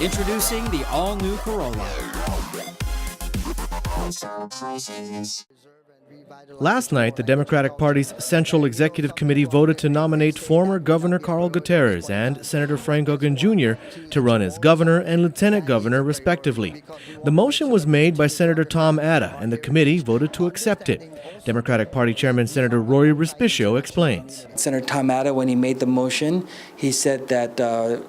Introducing the all-new Corolla. Last night, the Democratic Party's Central Executive Committee voted to nominate former Governor Carl Gutierrez and Senator Frank Aguen Jr. to run as governor and lieutenant governor, respectively. The motion was made by Senator Tom Atta, and the committee voted to accept it. Democratic Party Chairman Senator Rory Respicio explains. Senator Tom Atta, when he made the motion, he said that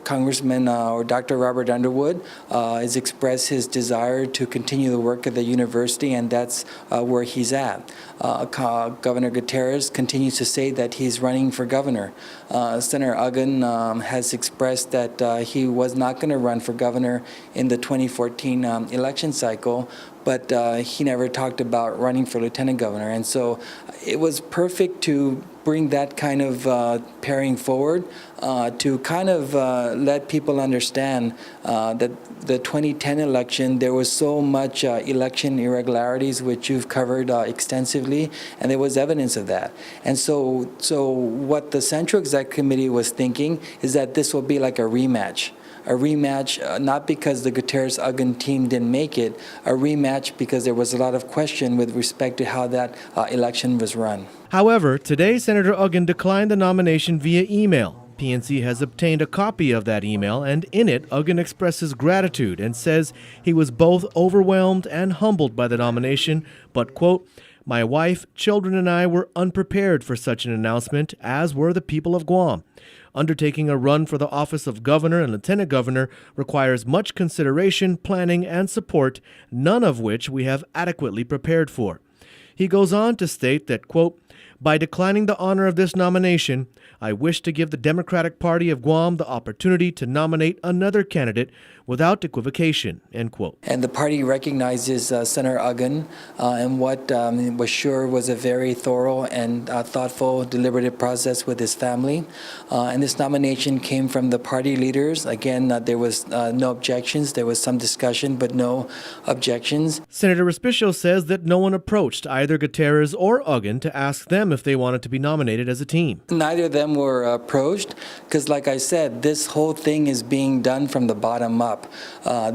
Congressman or Dr. Robert Underwood has expressed his desire to continue the work at the university, and that's where he's at. Governor Gutierrez continues to say that he's running for governor. Senator Aguen has expressed that he was not going to run for governor in the 2014 election cycle, but he never talked about running for lieutenant governor. And so it was perfect to bring that kind of pairing forward to kind of let people understand that the 2010 election, there was so much election irregularities, which you've covered extensively, and there was evidence of that. And so what the Central Executive Committee was thinking is that this will be like a rematch. A rematch, not because the Gutierrez-Aguen team didn't make it, a rematch because there was a lot of question with respect to how that election was run. However, today Senator Aguen declined the nomination via email. PNC has obtained a copy of that email, and in it, Aguen expresses gratitude and says he was both overwhelmed and humbled by the nomination, but, quote, "My wife, children, and I were unprepared for such an announcement, as were the people of Guam. Undertaking a run for the office of governor and lieutenant governor requires much consideration, planning, and support, none of which we have adequately prepared for." He goes on to state that, quote, "By declining the honor of this nomination, I wish to give the Democratic Party of Guam the opportunity to nominate another candidate without equivocation," end quote. And the party recognizes Senator Aguen and what was sure was a very thorough and thoughtful, deliberative process with his family. And this nomination came from the party leaders. Again, there was no objections. There was some discussion, but no objections. Senator Respicio says that no one approached either Gutierrez or Aguen to ask them if they wanted to be nominated as a team. Neither of them were approached because, like I said, this whole thing is being done from the bottom up.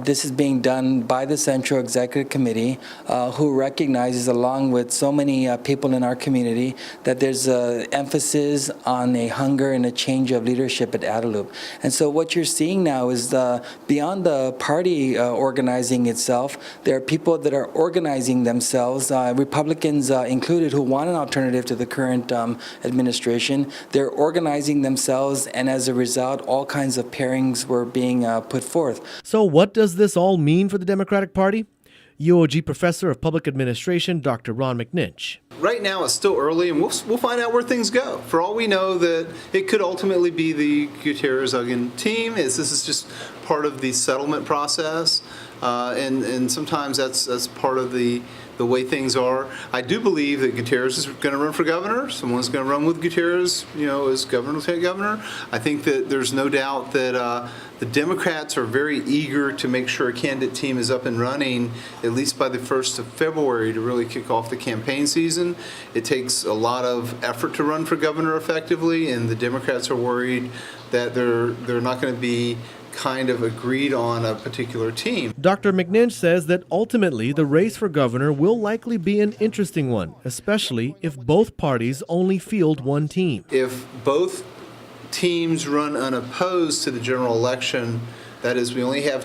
This is being done by the Central Executive Committee, who recognizes, along with so many people in our community, that there's an emphasis on a hunger and a change of leadership at Adelup. And so what you're seeing now is beyond the party organizing itself, there are people that are organizing themselves, Republicans included, who want an alternative to the current administration. They're organizing themselves, and as a result, all kinds of pairings were being put forth. So what does this all mean for the Democratic Party? UOG Professor of Public Administration, Dr. Ron McNinch. Right now it's still early, and we'll find out where things go. For all we know, that it could ultimately be the Gutierrez-Aguen team. This is just part of the settlement process, and sometimes that's part of the way things are. I do believe that Gutierrez is going to run for governor. Someone's going to run with Gutierrez, as governor, lieutenant governor. I think that there's no doubt that the Democrats are very eager to make sure a candidate team is up and running at least by the 1st of February to really kick off the campaign season. It takes a lot of effort to run for governor effectively, and the Democrats are worried that they're not going to be kind of agreed on a particular team. Dr. McNinch says that ultimately the race for governor will likely be an interesting one, especially if both parties only field one team. If both teams run unopposed to the general election, that is, we only have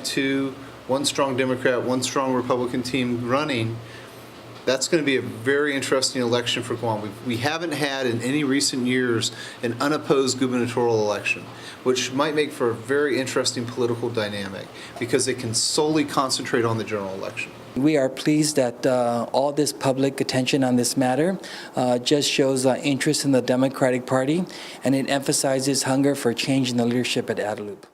one strong Democrat, one strong Republican team running, that's going to be a very interesting election for Guam. We haven't had in any recent years an unopposed gubernatorial election, which might make for a very interesting political dynamic because they can solely concentrate on the general election. We are pleased that all this public attention on this matter just shows interest in the Democratic Party, and it emphasizes hunger for change in the leadership at Adelup.